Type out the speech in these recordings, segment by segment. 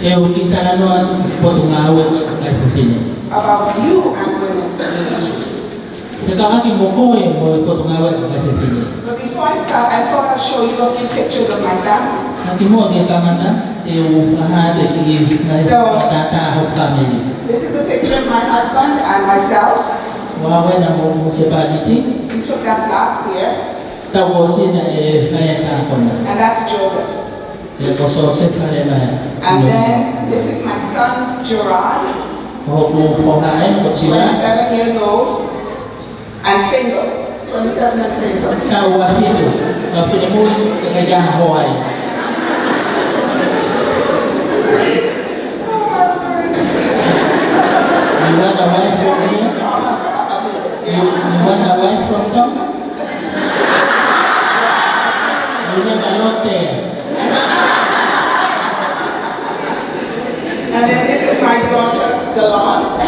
Eu kita ano potungawe kay sini. about you and women's ministries. Nakakaki mo ko mo potungawe kay sini. But before I start, I thought I'd show you a few pictures of my family. Nanti mo ang kamana eu fahade ki na tata ho family. This is a picture of my husband and myself. Wawe na mo sepaliti. We took that last year. Tawo sina kaya ka ko na. And that's Joseph. And then this is my son Gerard, 27 years old and single. 27 and single. You want a wife from here? You want a wife from them? You have a lot there. And then this is my daughter, Delon.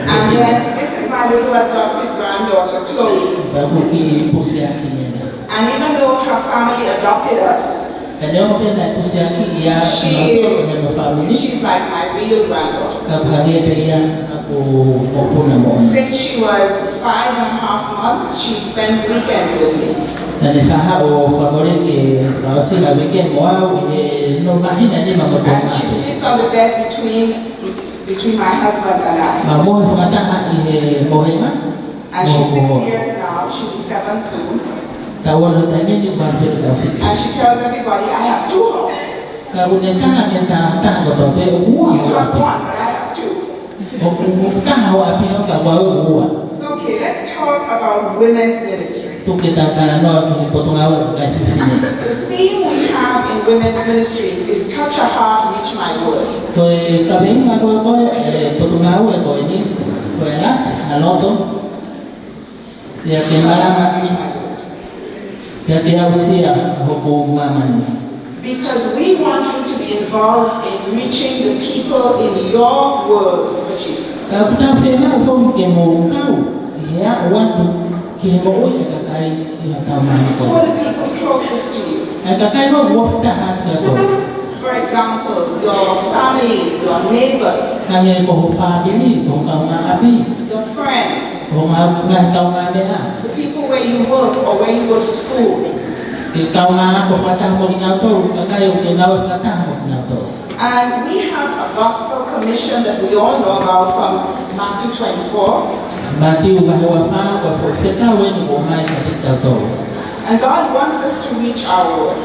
And then this is my little adopted granddaughter, Chloe. And even though her family adopted us, she's like my real granddaughter. Since she was 5.5 months, she spends weekends with me. And she sits on the bed between my husband and I. And she's 6 years now, she'll be 7 soon. And she tells everybody, I have 2 homes. You have 1, but I have 2. Okay, let's talk about women's ministries. The theme we have in women's ministries is touch a heart, reach my word. Because we want you to be involved in reaching the people in your world for Jesus. Who are the people closest to you? For example, your family, your neighbors, your friends, the people where you work or where you go to school. And we have a gospel commission that we all know about from Matthew 24. And God wants us to reach our world.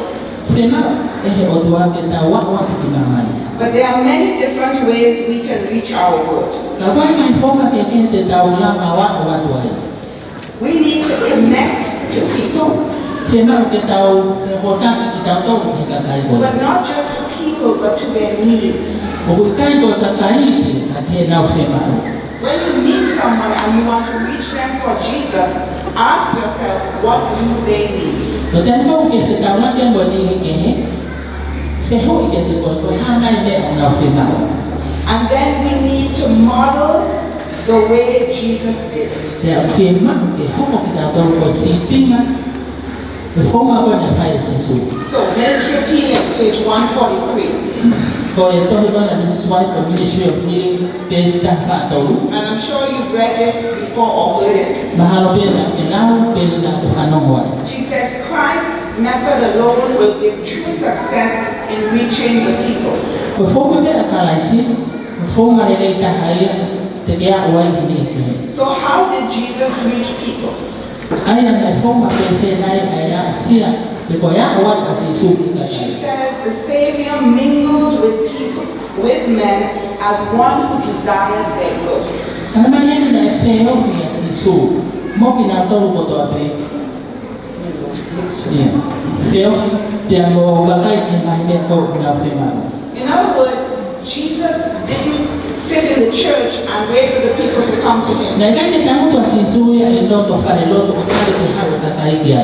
But there are many different ways we can reach our world. We need to connect to people. But not just to people, but to their needs. When you meet someone and you want to reach them for Jesus, ask yourself, what do they need? And then we need to model the way Jesus did. So, Ministry of Healing, page 143. And I'm sure you've read this before or heard it. She says Christ's method alone will give true success in reaching the people. So how did Jesus reach people? She says the Savior mingled with people, with men, as one who desired their good. In other words, Jesus didn't sit in the church and wait for the people to come to him.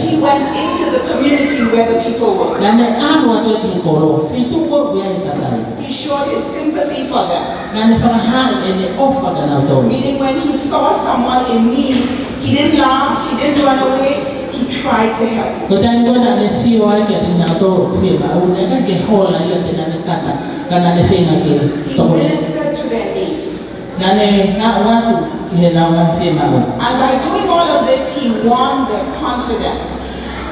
He went into the community where the people were. He showed his sympathy for them. Meaning when he saw someone in need, he didn't laugh, he didn't run away. he tried to help. Ko tan ko na le si wa ke na to fi ma u ne ke hola ya ke na kata kana le fe na ke He to ministered to their need. na ne na wa ku ke na wa fi ma u And by doing all of this, he won their confidence.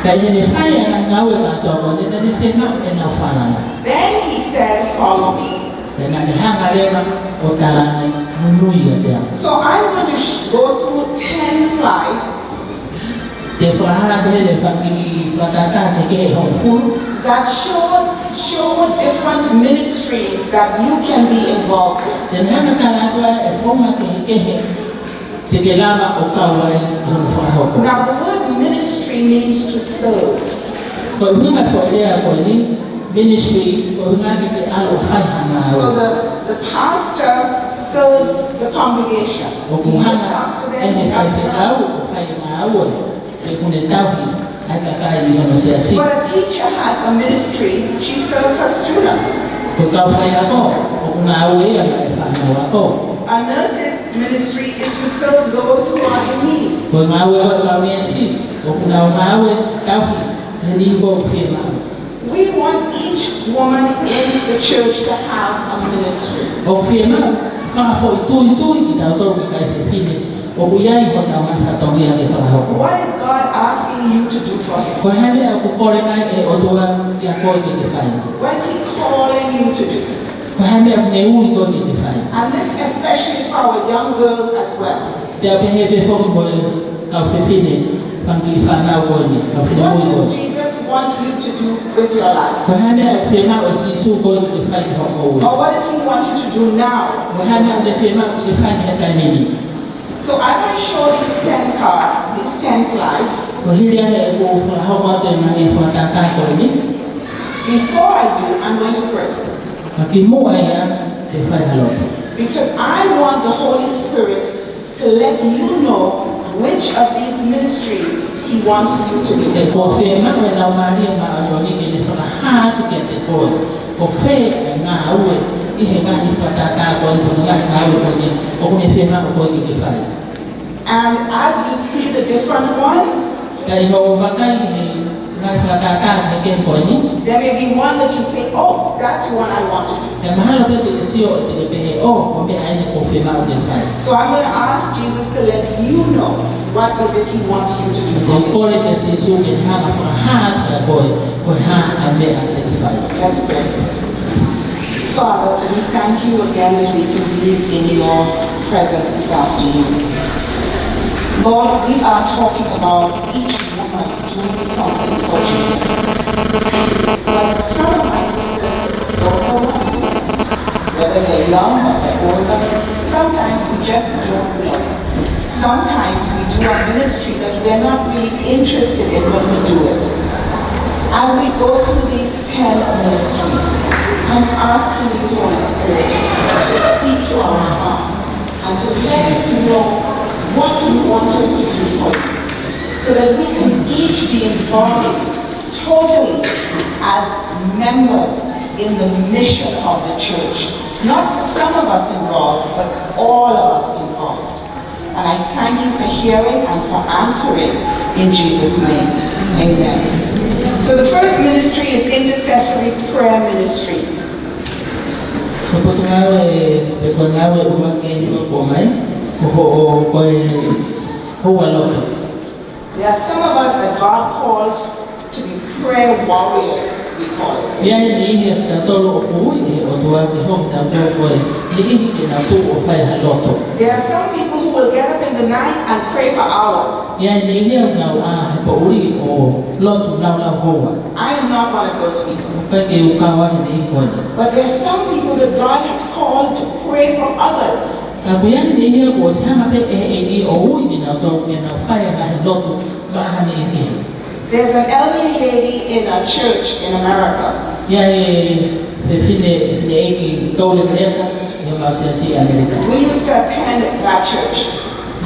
ka ye ne fa ya na wa ka to ko ne ne fe ma ke na fa na Then he said, follow me. na ne ha ga le ma o ta la ne nu ya ya So I'm going to go through 10 slides te fa ha de le fa ki pa ta ta ne ke ho fu that show different ministries that you can be involved in. te na ka la to e fo ma ke he te ke la ma o ka wa ho fa ho ko Now the word ministry means to serve. ko ni ma fo le ko ni ministry ko na ke alo fa na So the pastor serves the congregation. o He ku ha looks after them, e he fa helps sa them. o fa na o e ku ne ta wi aka ka ni no se asi But a teacher has a ministry. She serves her students. ko ka fa ya ko o na o ya fa na wa ko A nurse's ministry is to serve those who are in need. ko na o ka mi si o na o ta wi ni ko fi ma We want each woman in the church to have a ministry. o fi ma fa fo tu ita to ka fi ni o ku ya ko ta ma fa to ya le fa ho What is God asking you to do for Him? ko ha le ko ko le na e o to wa ya ko ni ke fa What is He calling you to do? ko ha le ne u ko ni ke fa And this especially is for our young girls as well. te pe he be fo ko ka fi fi ni fa ki fa na wo ni ka fi What ni wo does Jesus want you to do with your life? ko ha le fi na o si su ko ni fa ho ko Or what does He want you to do now? ko ha le fi ma ki fa ni ta ni So as I show these 10 slides, ko hi le ko fa ho ko te na e fa ta ko ni before I do, I'm going to pray. ka ki mo ya te fa ha lo Because I want the Holy Spirit to let you know which of these ministries He wants you to be e ko involved fe in. ma ko la ma ri ma o ni ke fa ha te te ko fe na o i he ga ni fa ta ko ni ga na o ko ni o ko ni fe ma ko ni ke fa And as you see the different ones, kai ho ba kai ni na fa ta ke ko ni there may be one that you say, oh, that's one I want to do. e ma ha pe te si o te pe o ko be ai ni ko fe ma o te fa So I'm going to ask Jesus to let you know what is it He wants you to do for ko ko Him. le ke si su ke ha ma fa ha ta ko ha a be a te fa Let's pray. Father, we thank you again that we can be in your presence this afternoon. Lord, we are talking about each woman doing something for Jesus. But some of my sisters don't know what to do. Whether they're young or they're older, sometimes we just don't know. Sometimes we do a ministry that we're not really interested in when we do it. As we go through these 10 ministries, I'm asking you, Holy Spirit, to speak to our hearts and to let us know what you want us to do for you, so that we can each be involved totally as members in the mission of the church. Not some of us involved, but all of us involved. And I thank you for hearing and for answering in Jesus' name. Amen. So the first ministry is intercessory prayer ministry. ko ko na e ko na o ma ke ni ko mai ko wa lo There are some of us that God calls to be prayer warriors, we call it. ya ni ni ta to lo ko ni o to wa ke ho ta to ko ni ni na to o fa ha lo to There are some people who will get up in the night and pray for hours. ya ni ni na a ko ri o lo to la ho wa I am not one of those people. ka ke u ka wa ni ko ni But there are some people that God has called to pray for others. ka ko ya ni ni ko sa ma pe ni o ni na to ni na fa ya ha lo to ba ha ni ni There's an elderly lady in a church in America. ya e fine ni to le ka ya ma se si America We used to attend that church.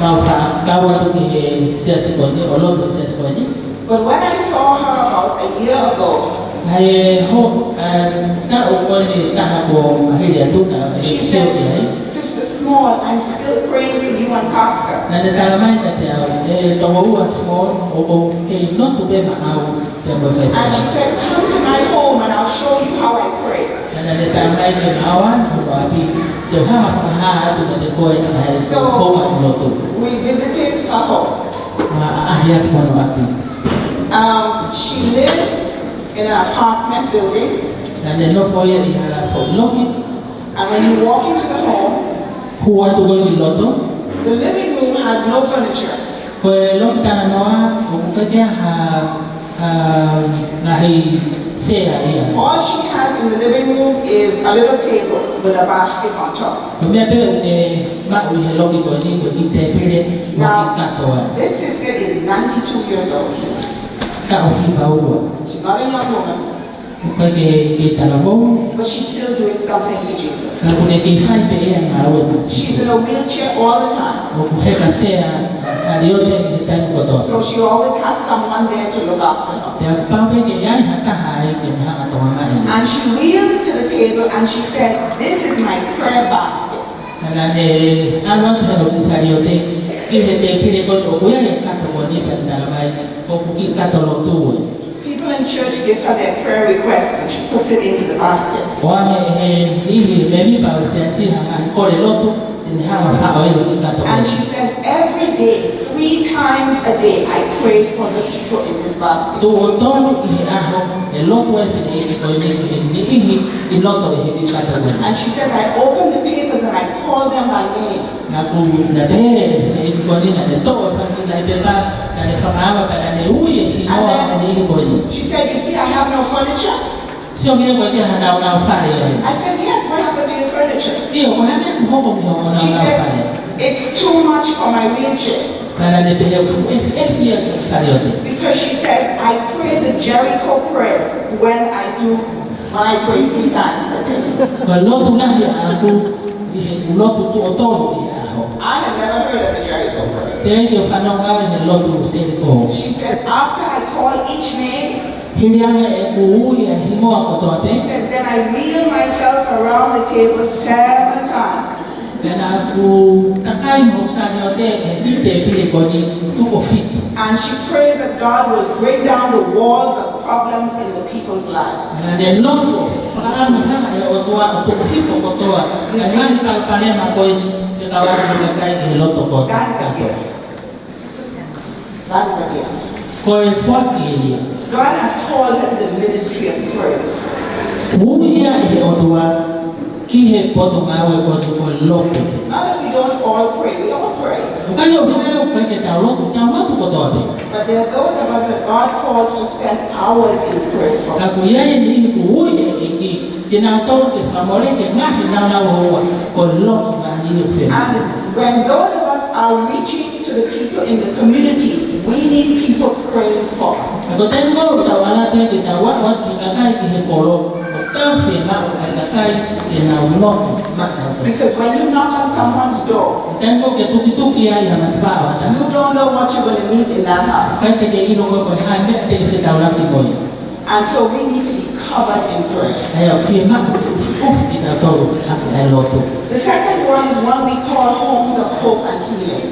Maufa kawa tu ke siasi koni olong siasi koni. But when I saw her about a year ago, Hai ho na ukoni taha ko mahiri tu na she sio said, ni. Sister small, I'm still praying for you and Pastor. Na de talamai ta te au e tawa small o ko ke no to be ma au te mo fa. And she said, come to my home and I'll show you how I pray. Na de talamai ke awan o api te ha fa ha to te ko e na So we visited her home. Ma ahia ko no api. She lives in an apartment building. Na de no foi e hala fo loki. And when you walk into the home, Who want to go to Loto? the living room has no furniture. Kwe loki tana noa ukukaja nahi sea ia. All she has in the living room is a little table with a basket on top. Kumebe ma uhe loki ko ni te pire Now, katoa. this sister is 92 years old. Ka uhi baua. She's not a young woman, Ukage talabo. but she's still doing something for Jesus. Na kune ke fai pe ia na awe. She's in a wheelchair all the time. Ukuheka sea sariote kitani koto. So she always has someone there to look after her. Ya pawe ke yai hata hai ke ha atoanga. And she wheeled to the table and she said, this is my prayer basket. Na ne alwan pero sariote ke te pire ko okuya le kato ni pandalamai ko kuki kato lo tu. People in church give her their prayer requests and she puts it into the basket. And she says, every day, 3 times a day, I pray for the people in this basket. And she says, I open the papers and I call them by name. She said, you see, I have no furniture. I said, yes, what happened to your furniture? She said, it's too much for my wheelchair. Because she says, I pray the Jericho prayer when I pray 3 times a day. I have never heard of the Jericho prayer. She says, after I call each name, she says, then I wheel myself around the table 7 times. And she prays that God will break down the walls of problems in the people's lives. That is a gift. That is a gift. God has called us to the ministry of prayer. Not that we don't all pray, we all pray. But there are those of us that God calls to spend hours in prayer for. And when those of us are reaching to the people in the community, we need people praying for us. Because when you knock on someone's door, you don't know what you're going to meet in that house. And so we need to be covered in prayer. The second one is one we call homes of hope and healing.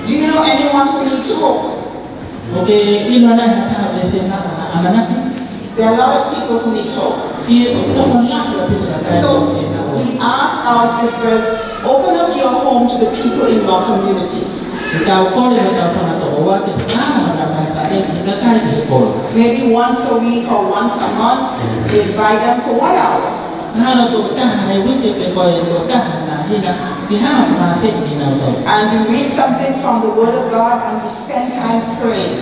Do you know anyone who needs hope? There are a lot of people who need hope. So we ask our sisters, open up your home to the people in your community. Maybe once a week or once a month, we invite them for 1 hour. And you read something from the Word of God and you spend time praying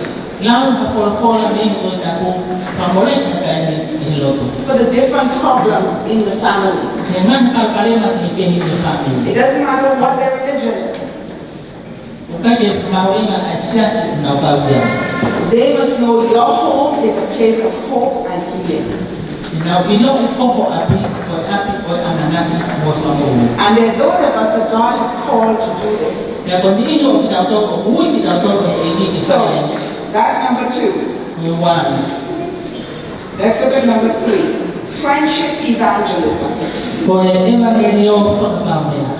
for the different problems in the families. It doesn't matter what their religion is. They must know your home is a place of hope and healing. And there are those of us that God is called to do this. So That's number 2. You one. Let's look at number 3. Friendship evangelism. Koe evangelio whakakamea.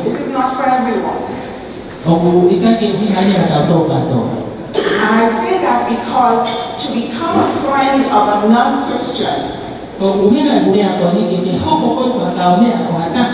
This is not for everyone. Oku ikake hihani atauto kato. And I say that because to become a friend of a non-Christian, Oku hina gulia koni kike hoko koi whakakamea kohata.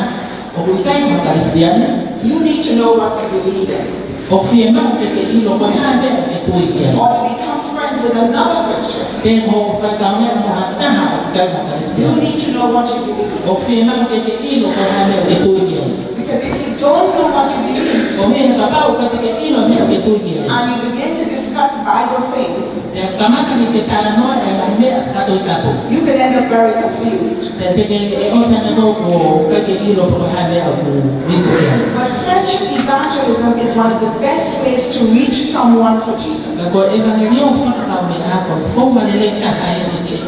Oku ikai whakaristiani. you need to know what you believe in. Oku fiema kike ilo koe hande etuikia. Or to become friends with another Christian, Kemo whakakamea kohata ikai you whakaristiani. need to know what you believe. Oku fiema kike ilo koe hande etuikia. Because if you don't know what you believe, Oku hina kapau kike ilo mea etuikia. and you begin to discuss Bible things, Kamata ni ketana noa mea kato ikapo. you can end up very confused. Teke osa na ko kake ilo po hande aku dito yan. But friendship evangelism is one of the best ways to reach someone for Jesus. Ko evangelio whakakaume ako, fo malele ka hayo nike,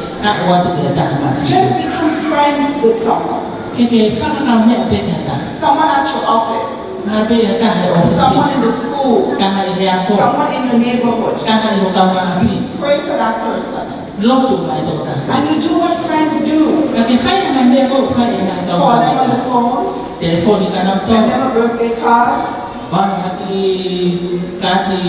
watu kaya masi. Just become friends with someone. Keke whakakaume ape kata. Someone at your office, Harpe ya kahe ofisi. someone in the school, Kaha ihe ako. someone in the neighborhood. Kaha iyo kawa api. Pray for that person. Lotu ba ito ka. And you do what friends do. Kake faya na mbeko, faya na Call them on kawa. the phone, Telefoni ka na send to. them a birthday card, Wang haki kati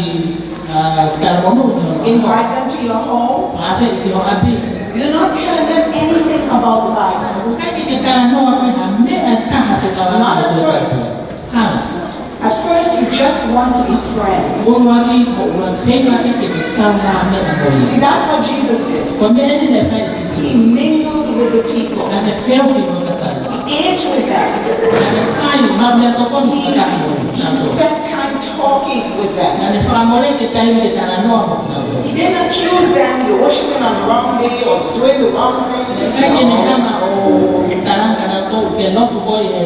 karmonu. invite them to your home. Afe iyo api. You're not telling them anything about the Bible. Kake ketana noa kwe hame ataha kukawa. Not at first. Hala. At first, you just want to be friends. Unwaki unafema kike kama ame amoi. See, that's what Jesus did. Kwa mbele ni nefai He sisi. mingled with the people. Na nefeu ni wakatani. He ate with them. Na nefai mame atokoni He wakatani. spent time talking with them. Na nefamole kitayu kitana noa mkunawo. He didn't accuse them, you're worshiping on the wrong day or doing the wrong thing. Kake ni kama o kitaranga na to ukenoku boye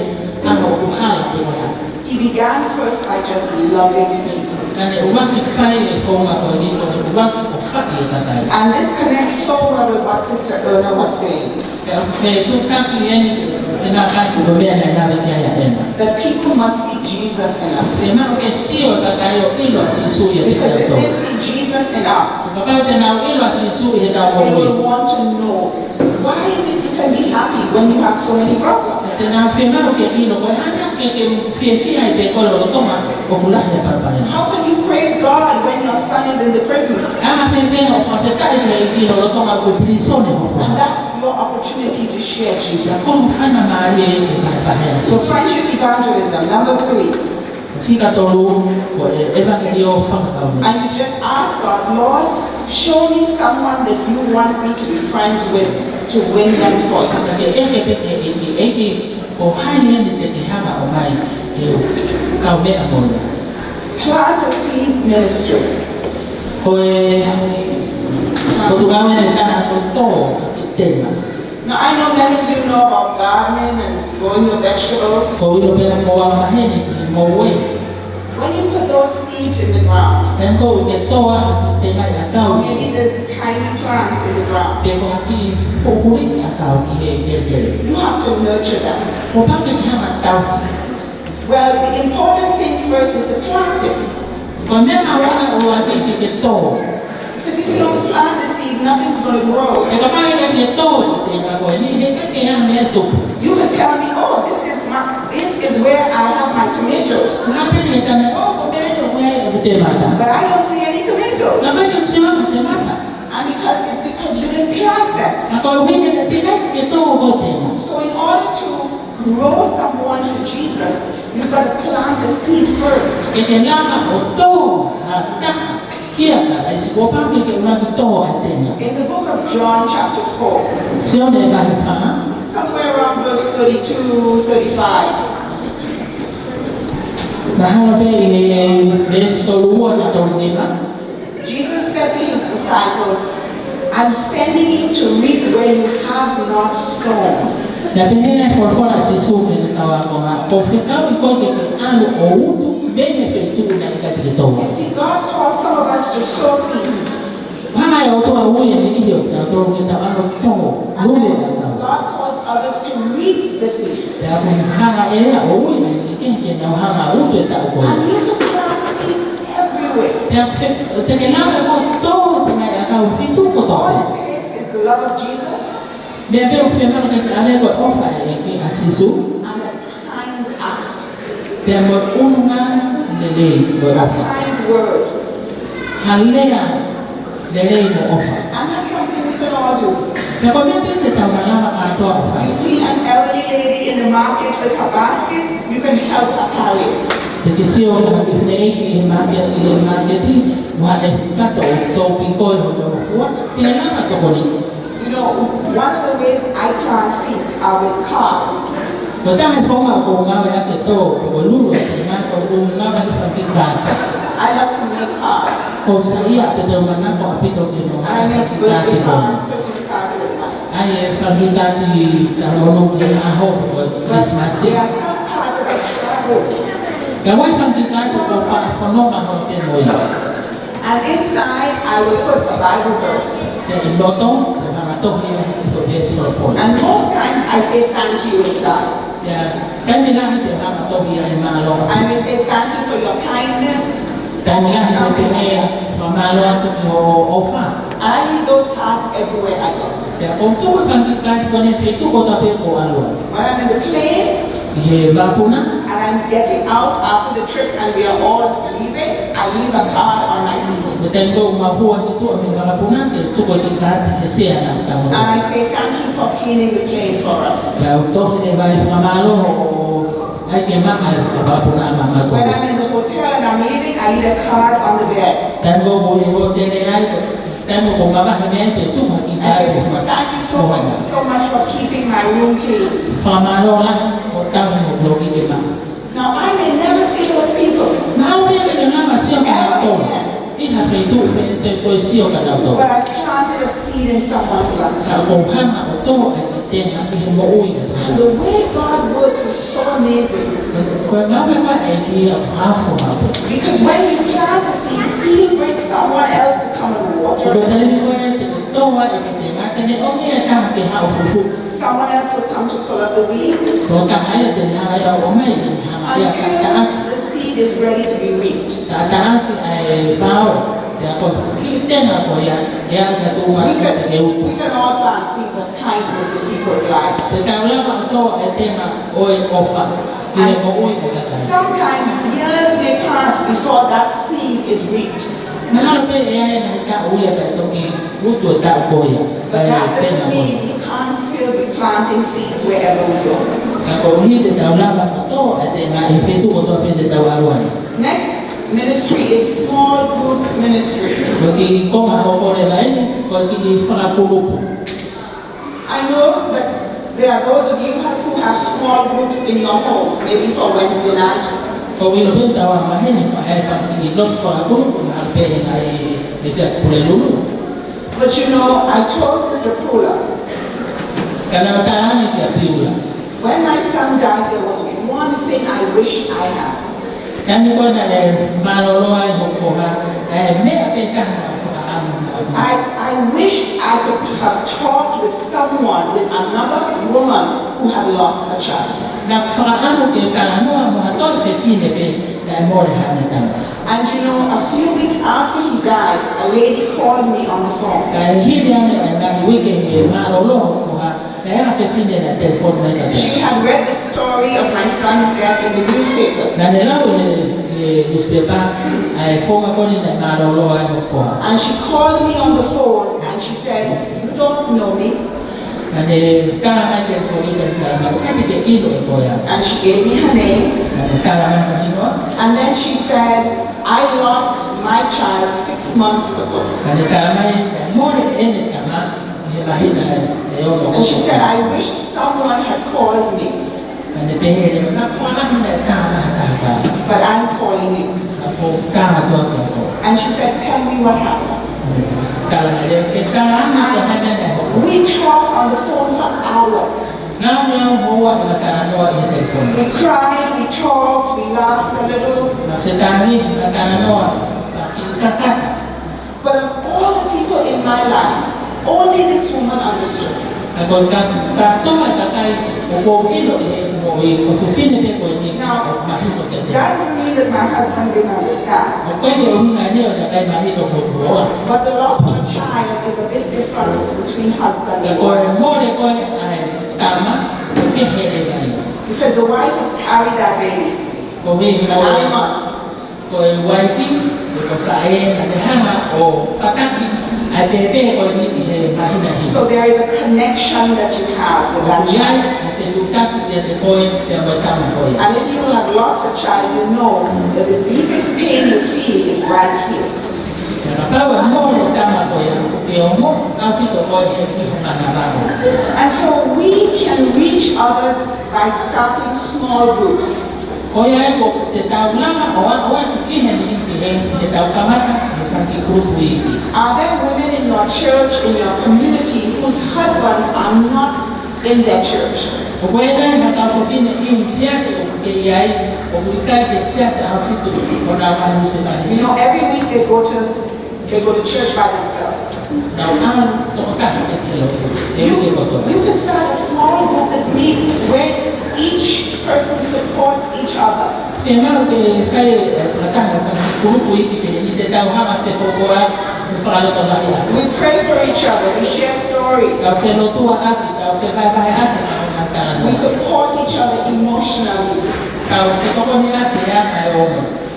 ama ukuhala kuwana. He began first by just loving people. Na ne uwaki faile konga kwa dito ni uwaki kufaki yakatai. And this connects so well with what Sister Erna was saying. That people must see Jesus in us. Because if they see Jesus in us, they will want to know, why is it you can be happy when you have so many problems? How can you praise God when your son is in the prison? And that's your opportunity to share Jesus. So friendship evangelism, number 3. And you just ask God, Lord, show me someone that you want me to be friends with to win them for you. Plant a seed ministry. Now I know many of you know about gardening and growing your vegetables. When you put those seeds in the ground, or maybe the tiny plants in the ground, you have to nurture them. Well, the important thing first is to plant it. Because if you don't plant the seed, nothing's going to grow. You can tell me, oh, this is where I have my tomatoes. But I don't see any tomatoes. And it's because you didn't plant them. So in order to grow someone to Jesus, you've got to plant a seed first. In the book of John chapter 4, somewhere around verse 32, 35, Jesus said to his disciples, I'm sending you to reap where you have not sown. You see, God called some of us to sow seeds. And then God calls others to reap the seeds. And you can plant seeds everywhere. tekelame ko to tinga ka ufitu ko to. All it takes is the love of Jesus Bebe ufema ko ale ko offer ki asisu. and a kind act, Demo unga lele ko a offer. kind word. Halea lele ko offer. And that's something we can all do. Pero bebe te tamalama ka to offer. You see an elderly lady in the market with her basket, you can help her carry it. Tekisio na kifnei imageti wale kato to piko yo fua tinga to koni. You know, one of the ways I plant seeds are with cards. Kota fonga ko ngawe ake to ko lulu tinga to ngawe fakikan. I love to make cards. Ko saia pedo mana ko apito kino. I make birthday cards, Christmas cards as well. Ai fakikan di talono ni aho ko But Christmas. there are some cards that I travel. Kawai fakikan ko fa fono ma ho ke moi. And inside, I will put a Bible verse. Ke loto na to ni to besi ko. And most times, I say thank you inside. Ya, kami lang ito na to biya ni malo. I may say thank you for your kindness. Kami lang ito pamalo to mo ofa. And I leave those cards everywhere I go. Ya, kung to fakikan ko ni fetu ko tape ko alwa. When I'm in the plane, Ye vapuna. and I'm getting out after the trip and we are all leaving, I leave a card on my seat. Tengo mapua itu ami vapuna ke tu ko tingkat sia na And tamu. I say thank you for cleaning the plane for us. Ya, to ni vai famalo ai ke mama vapuna mama ko. When I'm in the hotel and I'm leaving, I leave a card on the bed. Tengo bo ho tele ai tengo ko mama heme tu I say thank you so much for keeping my room clean. Famalo lah ko tamu ko ki ke mama. Now I may never see those people, Mau dia ke nama sia ka to. Ina fetu te ko sio ka to. but I planted a seed in someone's life. Kung hama to ay ten ang himuoy. And the way God works is so amazing. Kung nabe ba ay afafo hapo. Because when you plant a seed, He brings someone else to come and water Kung it. dali ko to wa ay ngate ni o ni ta ke ha fufu. Someone else will come to pull up the weeds Ko ka ay den ha ya o mai ni ha ya ta until the seed is ready to be reaped. ta ay bao ya ko ki tena ko ya ka tu wa We ke u. can all plant seeds of kindness in people's lives. Se ka wala ba to ay tema o ofa. Ni mo oy ka ta. Sometimes years may pass before that seed is reaped. Mahal pe ay na ka uya ka to ki uto ta ko ya. But that doesn't mean we can't still be planting seeds wherever we go. Ako hindi daw lang to at na ifetu ko to pende tawaruan. Next ministry is small group ministry. Bagi ko ako ko lain ko ki fala pulupo. I know that there are those of you who have small groups in your homes, maybe for Wednesday night. Ko ilo ben tawa maheni fa ay fa ki lot fa pulupo na pe ay ita pulelu. But you know, I told Sister Pula, Kana taani ki apiula. when my son died, there was one thing I wish I had. Kani ko na malolo ay ko ha ay me ape ka na fa am. I wish I could have talked with someone, with another woman who had lost a child. Na fa am ke kana no mo to fe fine pe ay mo ha na ta. And you know, a few weeks after he died, a lady called me on the phone. Kaya hili na wiki malolo ko ha kaya fe fine na telephone na ta. She had read the story of my son's death in the newspapers. Na nila newspaper ay fonga ko ni na malolo ay ko. And she called me on the phone and she said, "You don't know me." Na de kana ke fo ni ka na ko ni ke ilo ko ya. And she gave me her name. Na kana na ni no. And then she said, "I lost my child 6 months ago." Kana kana mo ni ene kama ni bahina yo ko. And she said, "I wish someone had called me, Na pe hele na fa na kana ta. but I'm calling you." Ako kana to ko. And she said, "Tell me what happened." Kana le ke kana ni ko na na ko. We talked on the phone for hours. Na ho wa na kana no ya telephone. We cried, we talked, we laughed a little. Na se tani na kana no ka. But of all the people in my life, only this woman understood. Ako ka to ka kai ko ilo mo ko fine pe ko ni. Now, Mahito That doesn't mean that my husband didn't understand. But the loss of a child is a bit different between husband and wife. Because the wife has carried that baby for 9 months. So there is a connection that you have with that child. And if you have lost a child, you know that the deepest pain you feel is right here. And so we can reach others by starting small groups. Are there women in your church, in your community, whose husbands are not in their church? You know, every week they go to church by themselves. You can start a small group that meets where each person supports each other. We pray for each other, we share stories. We support each other emotionally.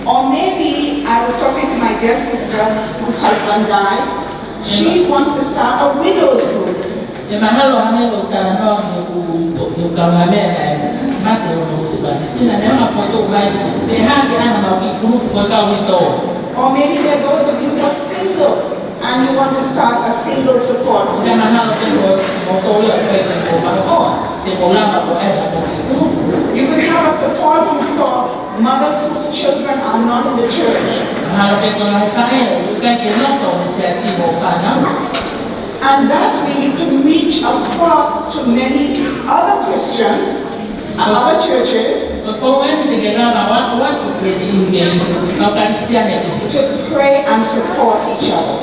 Or maybe I was talking to my dear sister whose husband died. She wants to start a widow's group. Or maybe there are those of you who are single and you want to start a single support group. You could have a support group for mothers whose children are not in the church. And that way you can reach across to many other Christians and other churches to pray and support each other.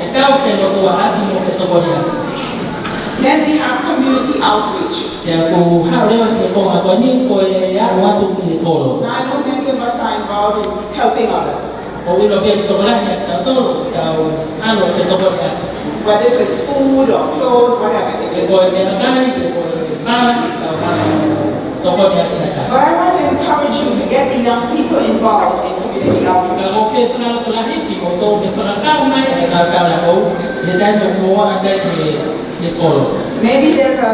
Then we have community outreach. Now, I know many of us are involved in helping others. Whether it's with food or clothes, whatever it is. But I want to encourage you to get the young people involved in community outreach. Maybe there's a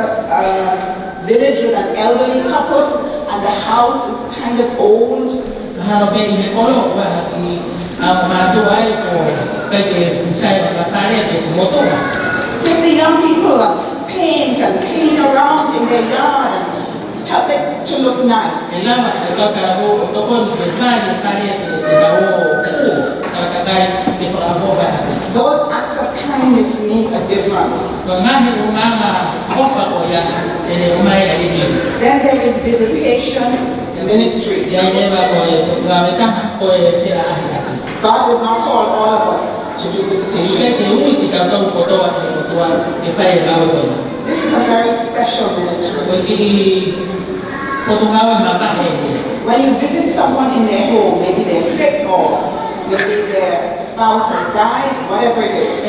village with an elderly couple and the house is kind of old. Take the young people and paint and clean around in their yard and help it to look nice. Those acts of kindness make a difference. Then there is visitation ministry. God does not call all of us to do visitation. This is a very special ministry. When you visit someone in their home, maybe they're sick or maybe their spouse has died, whatever it is.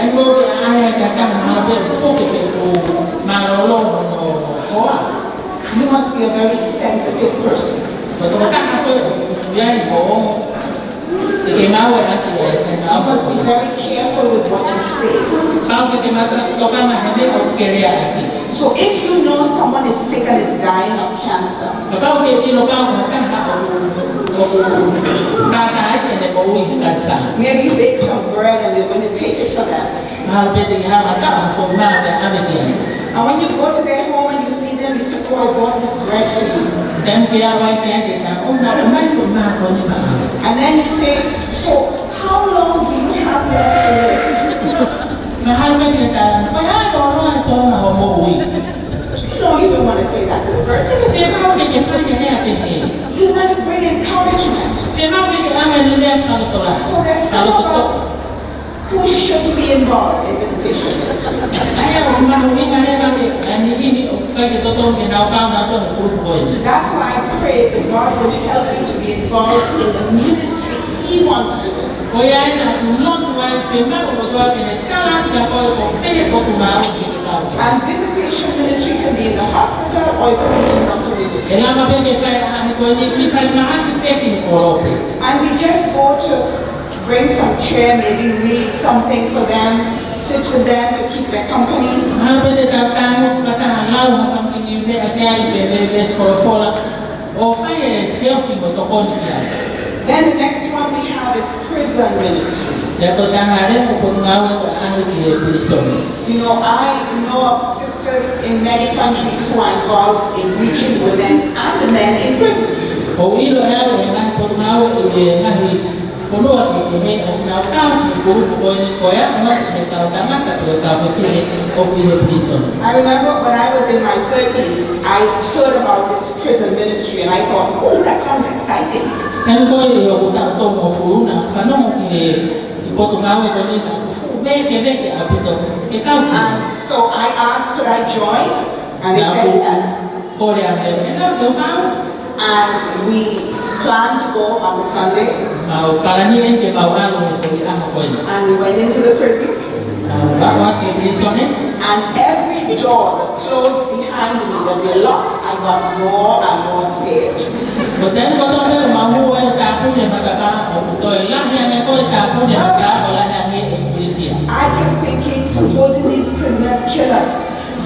You must be a very sensitive person. You must be very careful with what you say. So if you know someone is sick and is dying of cancer, maybe you bake some bread and you're going to take it for them. And when you go to their home and you see them, you say, oh, I bought this bread for you. And then you say, so how long do you have left to live? No, you don't want to say that to the person. You want to bring encouragement. So there's some of us who shouldn't be involved in visitation ministry. That's why I pray that God will help you to be involved in the ministry He wants to do. And visitation ministry can be in the hospital or it can be in the community. And we just go to bring some chair, maybe read something for them, sit with them to keep their company. Then the next one we have is prison ministry. You know, I know of sisters in many countries who are involved in reaching women and men in prisons. I remember when I was in my 30s, I heard about this prison ministry and I thought, oh, that sounds exciting. And so I asked, could I join? And they said yes. And we planned to go on the Sunday. And we went into the prison. And every door that closed behind me that they locked, I got more and more scared. I kept thinking, supposing these prisoners kill us,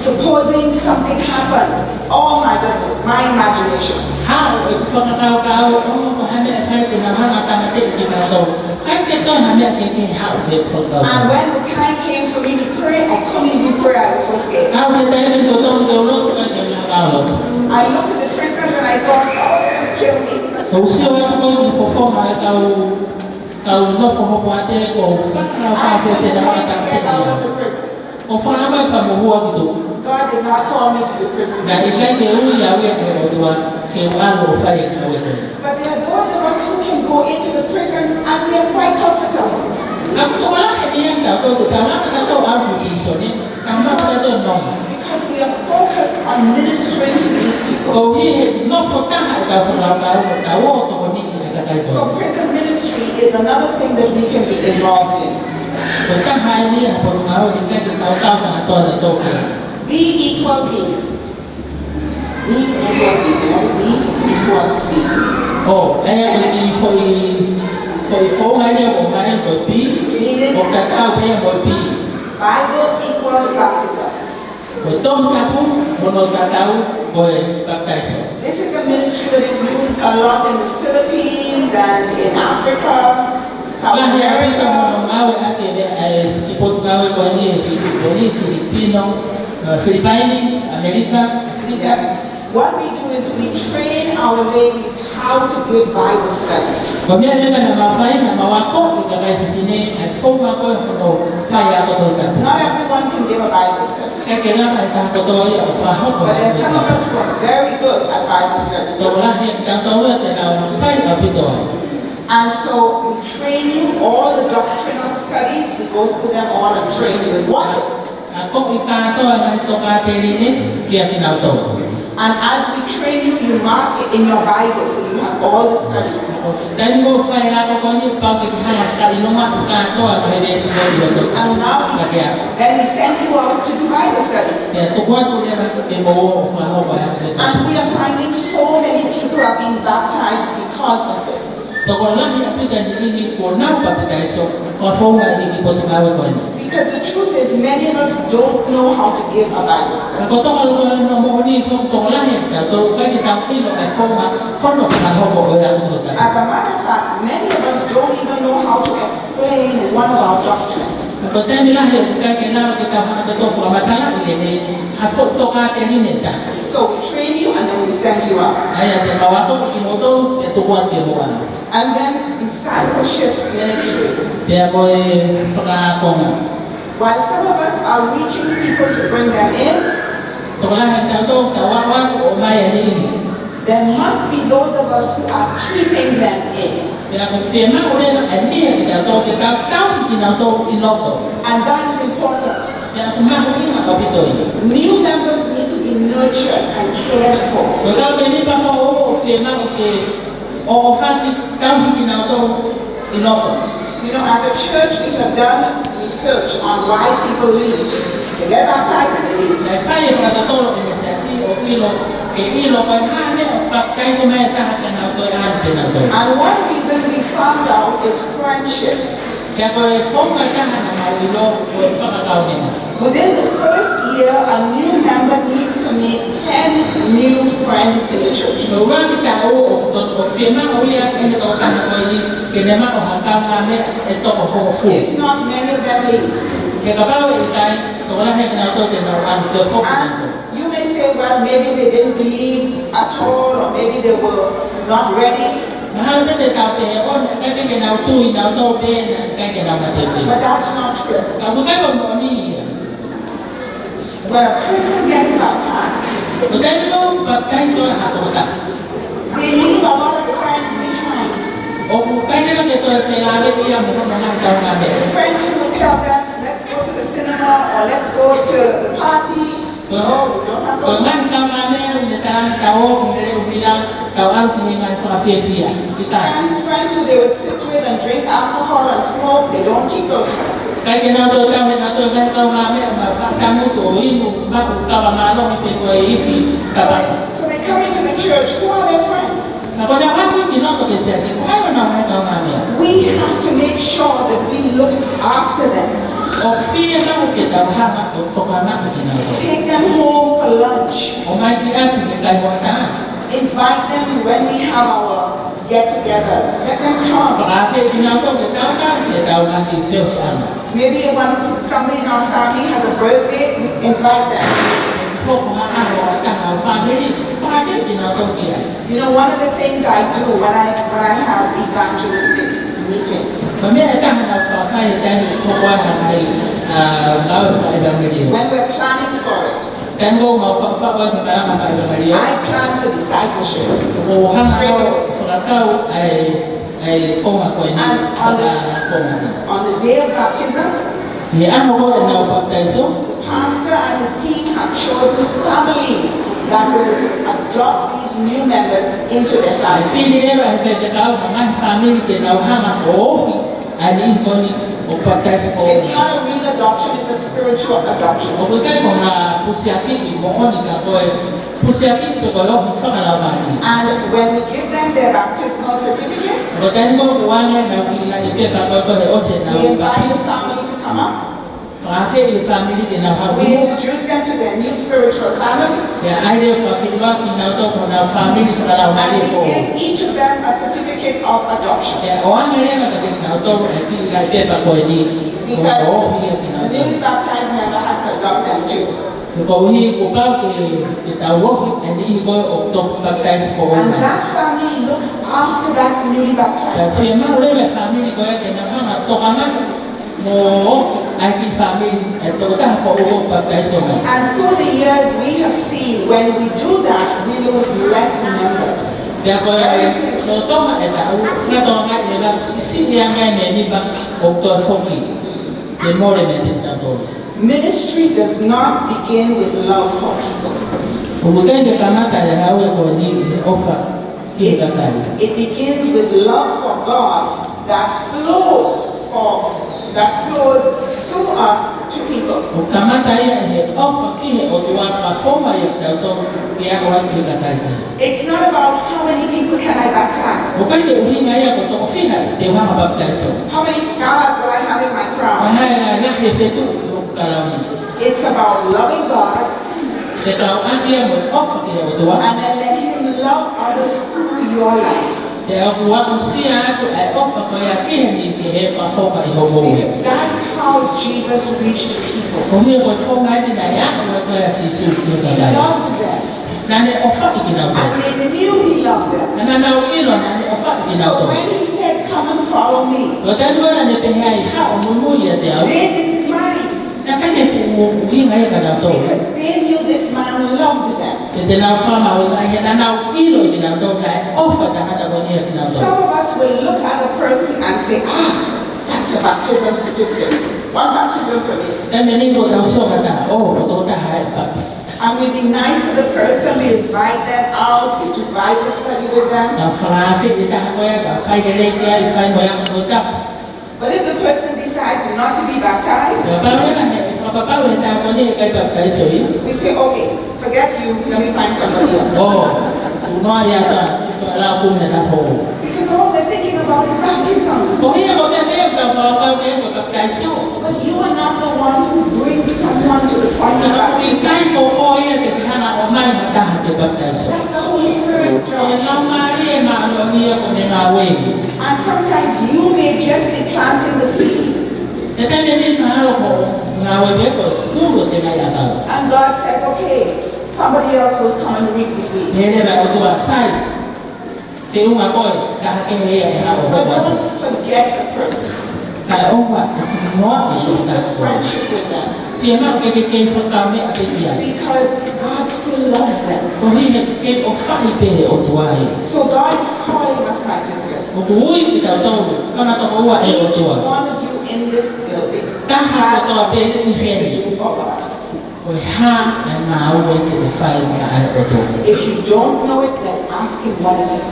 supposing something happens. Oh my goodness, my imagination. And when the time came for me to pray, I couldn't even pray, I was so scared. I looked at the prisoners and I thought, oh, they're going to kill me. I couldn't wait to get out of the prison. God did not call me to the prison. But there are those of us who can go into the prisons and we are quite comfortable. Because we are focused on ministering to these people. So prison ministry is another thing that we can be involved in. Be equal B. Be equal B. Be equal B. Oh, Bible equal baptism. This is a ministry that is used a lot in the Philippines and in Africa, South America. Yes. What we do is we train our ladies how to give Bible studies. Not everyone can give a Bible study. But there are some of us who are very good at Bible studies. And so we train you all the doctrinal studies. We go through them all and train you in one day. And as we train you, you mark it in your Bible so you have all the studies. And now then we send you out to do Bible studies. And we are finding so many people are being baptized because of this. Because the truth is, many of us don't know how to give a Bible study. As a matter of fact, many of us don't even know how to explain one of our doctrines. So we train you and then we send you out. And then discipleship ministry. While some of us are reaching people to bring them in, there must be those of us who are keeping them in. Ya confirma oleh ini kita tahu kita tahu iloto. And that is important. Ya kumah ini nak kapito. New members need to be nurtured and cared for. Kalau ini pasal confirma okay, fati tahu kita tahu iloto. You know, as a church, we have done research on why people leave. They get baptized and they leave. Saya pada tahu organisasi opilo, ilo kaya ni pakai semua tahan kita tahu kita tahu. And one reason we found out is friendships. Ya kalau form kita hanya ilo fakakau ni. Within the first year, a new member needs to make 10 new friends in the church. Orang kita confirma oleh ini tahu kan ini kenapa orang kami itu If not, many of them leave. Kalau ikai, orang yang tahu orang itu And you may say, well, maybe they didn't believe at all, or maybe they were not ready. Mahal kita tahu saya orang kita kenal tu, tahu ben, kita kenal mati. But that's not true. Kamu kan orang ni. When a person gets baptized, Bukan itu pakai soal atau tak. they leave a lot of friends behind. Oh, bukan itu kita selalu dia mungkin orang tahu kami. Friends who will tell them, let's go to the cinema or let's go to the party. No, we don't have those. Orang tahu kami, kita tahu bilang tahu apa yang kita fia kita. Friends who they would sit with and drink alcohol and smoke, they don't keep those friends. Kaya tahu kami kamu tu ini baru kawan malam itu hivi kawan. So they come into the church. Who are their friends? Kalau dah apa kita tu biasa, kau nak tahu kami. We have to make sure that we look after them. Fia kamu kita hama tu kami kita. Take them home for lunch. Orang dia kita buat. Invite them when we have our get-togethers. Let them come. Tapi kita tu kita lagi fia. Maybe when somebody in our family has a birthday, we invite them. You know, one of the things I do when I have evangelistic meetings, when we're planning for it, I plan for discipleship. And on the day of baptism, the pastor and his team have chosen families that will adopt these new members into their family. It's not a real adoption, it's a spiritual adoption. And when we give them their baptismal certificate, we invite the family to come up. We introduce them to their new spiritual family. And we give each of them a certificate of adoption. Because the newly baptized member has to adopt them too. And that family looks after that newly baptized person. And through the years we have seen when we do that, we lose less members. Ministry does not begin with love for people. It begins with love for God that flows through us to people. It's not about how many people can I baptize. How many stars will I have in my crown? It's about loving God and then let Him love others through your life. Because that's how Jesus reached people. He loved them. And they knew He loved them. So when He said, come and follow me, they didn't mind. Because they knew this man loved them. Some of us, will look at the person and say, that's a baptism statistic. One baptism for me. And many go down so that, don't die. And we be nice to the person, we invite them out, we do Bible study with them. But if the person decides not to be baptized, we say, okay, forget you, let me find somebody else. Because all they're thinking about is baptisms. But you are not the one who brings someone to the point of baptism. That's the Holy Spirit's job. And sometimes you may just be planting the seed. And God says, okay, somebody else will come and reap the seed. But don't forget the person. The friendship with them. Because God still loves them. So God is calling us, my sisters. Each one of you in this building has a big to do for God. If you don't know it, then ask him what it is.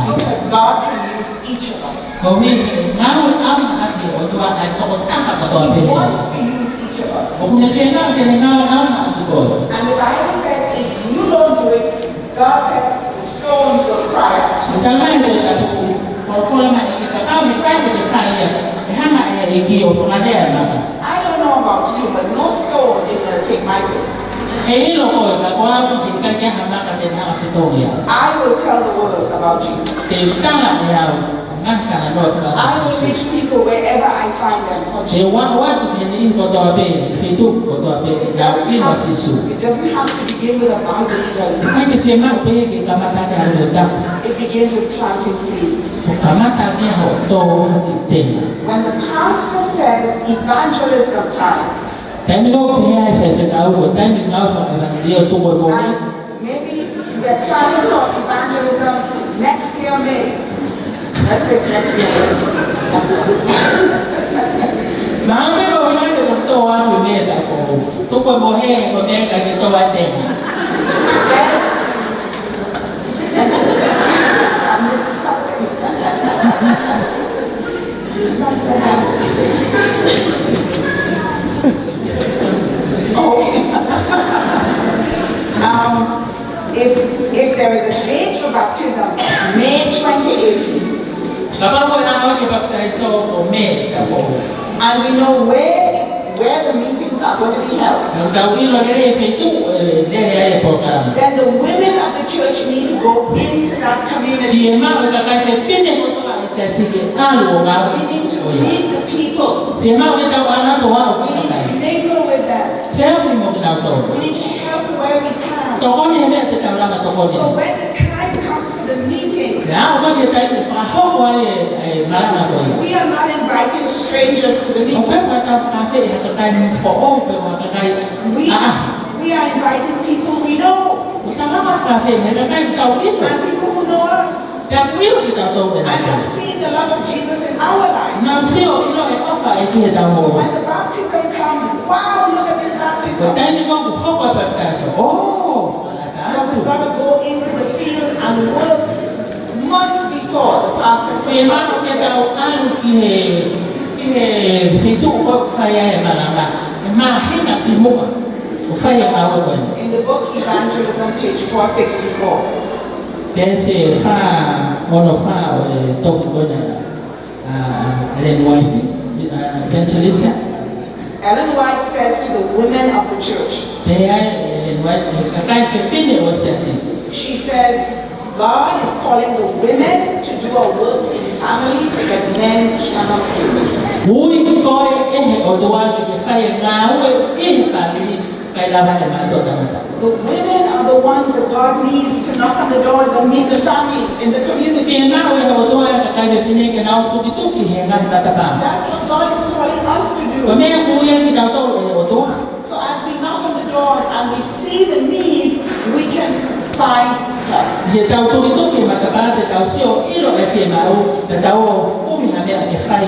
Because God can use each of us. He wants to use each of us. And the Bible says if you don't do it, God says the stones will cry out. I don't know about you, but no stone is going to take my place. I will tell the world about Jesus. I will reach people wherever I find them for Jesus. It doesn't have to begin with a Bible study. It begins with planting seeds. When the pastor says evangelism time, and maybe we're planning for evangelism next year, May. Let's say next year. If there is a date for baptism, May 2018. And we know where the meetings are going to be held. Then the women of the church need to go into that community. We need to meet the people. We need to mingle with them. We need to help where we can. So when the time comes for the meetings, we are not inviting strangers to the meeting. We are inviting people we know. And people who know us. And have seen the love of Jesus in our lives. So when the baptism comes, wow, look at this baptism. But we've got to go into the field and work months before the pastor comes. In the book Evangelism, page 464. Ellen White says to the women of the church, she says, God is calling the women to do a work in families that men cannot do. The women are the ones that God needs to knock on the doors and meet the families in the community. That's what God is calling us to do. So as we knock on the doors and we see the need, we can find help. He tau tu ke mataba te tau sio ilo e fie mau te tau umi ha mea e fai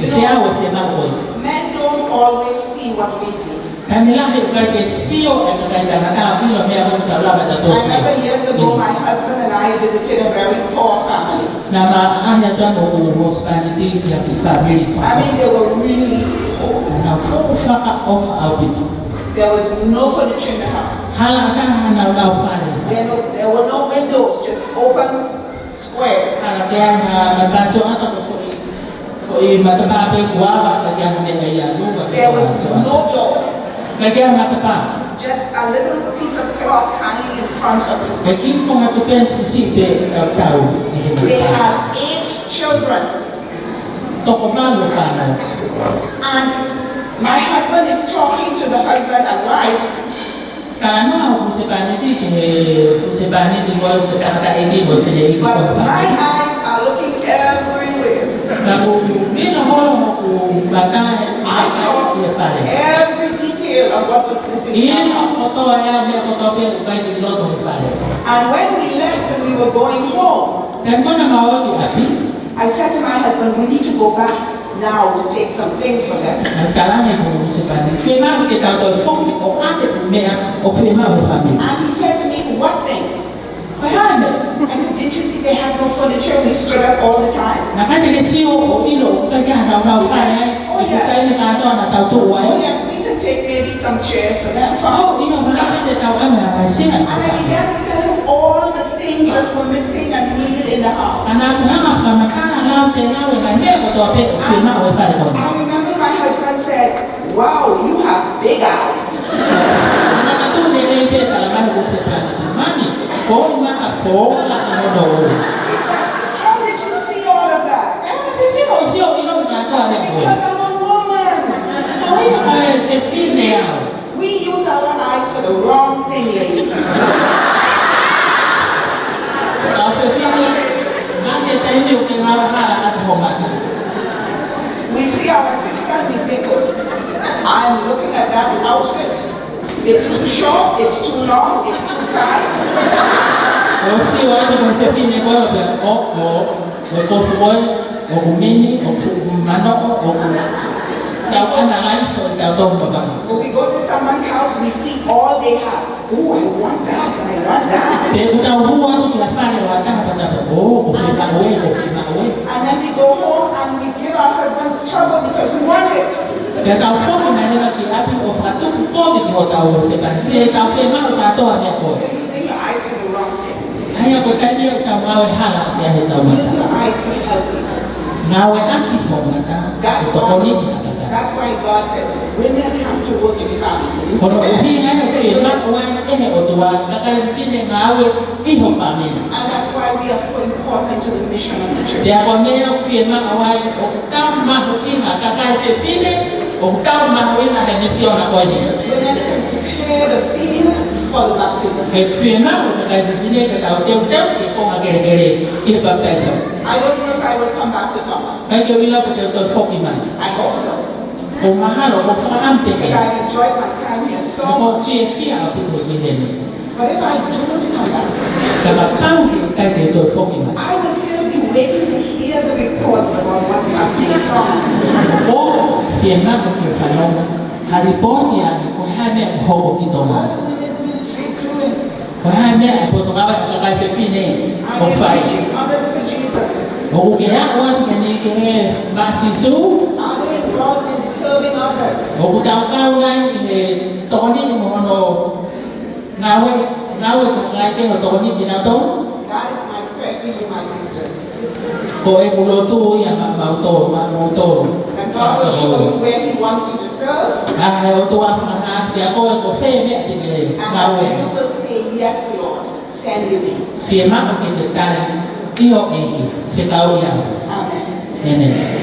e fea o e fie mau oi. Men don't always see what we see. Kami lah he ukai ke sio e kakai tanaka ilo mea o tau lama te tau I sio. remember years ago, my husband and I visited a very poor family. Nama ahia tuan o hospitality ya ki family I mean, they were really poor. na fo faka ofa au pitu. There was no furniture in the house. Hala ka na na fare. There were no windows, just open squares. Hala kaya na baso ata ko ko I mataba pe kuwa ka kaya me kaya luga. There was no door. Kaya mataba. Just a little piece of cloth hanging in front of the space. Aqui como tu pensa se pe tau. They had 8 children. Toko malo kana. And my husband is talking to the husband and wife. Kana usipani di wao kutaka ini bote ni But kwa my family. eyes are looking everywhere. Sabu bila holo ku baadaye I saw every detail of what was missing in ini the house. foto ya dia foto pe ubai di loto pale. And when we left and we were going home, Dan kona maoni api I said to my husband, we need to go back now to take some things for them. kalame ko usipani. Fema kita to foki o ate mea o fema o family. And he said to me, what things? Kaya I said, did you see they had no furniture? We stood up all the time. nakati ke sio o ilo kaya na ufanya ikitai ni kato na tautu Oh wai. yes, we can take maybe some chairs for them. Oh, ino malapit na tao ama masina. And I began to tell him all the things that were missing and needed in the house. Anak mama kama kana lao tena we na leo to pe fema o fare ko. I remember my husband said, wow, you have big eyes. Na tu le le pe kala ma ko se fani. Mani, ko ma ka fo la no no. He said, how did you see all of that? Fifi ko sio ilo na to I said, ane ko. because I'm a woman. Oi ma se fise ya. We use our eyes for the wrong thing, ladies. Na fifi ni na ke tani o ke ma ha na to ma. We see our sister, we say, oh, I'm looking at that outfit. It's too short, it's too long, it's too tight. O si o ate ko fifi ni ko ko foi o kumini o mano o tao analyze o tao to ba. When we go to someone's house, we see all they have. Oh, I want that and I want that. Pe uta huwa tu ya fare wa ta ta ko fema we. And then we go home and we give our husbands trouble because we want it. Ya tau foki na leva ki api o fratu ko di ho tau se ba. Te tau fema o ta to ame ko. You're using your eyes for the wrong thing. Aya ko kai dia tau ngawe hala ya he tau Use ma. your eyes for helping. Ngawe aki ko na ta. That's Ko ko ni. why God says women have to work in the families. Kono uhi na ko fema o e he o tua ka kai fine ngawe I ho family. And that's why we are so important to the mission of the church. Ya ko me o fema o ai o tau ma ho ina ka kai fe fine o tau ma ho ina he mission na ko ni. Women can prepare the field for the baptism. E fema o ka kai fine ka tau te ke ko ma gere I baptize. I don't know if I will come back to Tonga. Kai ke wila ko te foki man. I hope so. O mahalo o fa ampe ke. Because I enjoyed my time here so Ko much. fia o pito ki he. But if I don't come back, Kama pau ki kai te to foki man. I will still be waiting to hear the reports about what's happening in Tonga. O fiema ko fi falona. Ha ripoti ya ko ha me ho ki to ma. What the women's ministry is doing. Ko ha me a ko to ka ka kai fe fine. Ko And fai. reaching others for Jesus. O ke ya o ke ni ke ba si su. Are they involved in serving others? O tau tau nai he to ni mo no. Nawe ka kai ke ho to ni ki na to. That is my prayer for you, my sisters. Ko e kulo tu ya ma to That God will show you where He wants you to serve. Ah, o tu afana ya ko fe me ti ke And nawe. then you will say, yes, Lord, send me. Firma ko ke tani. Io e ki. Te tau ya. Amen. Amen.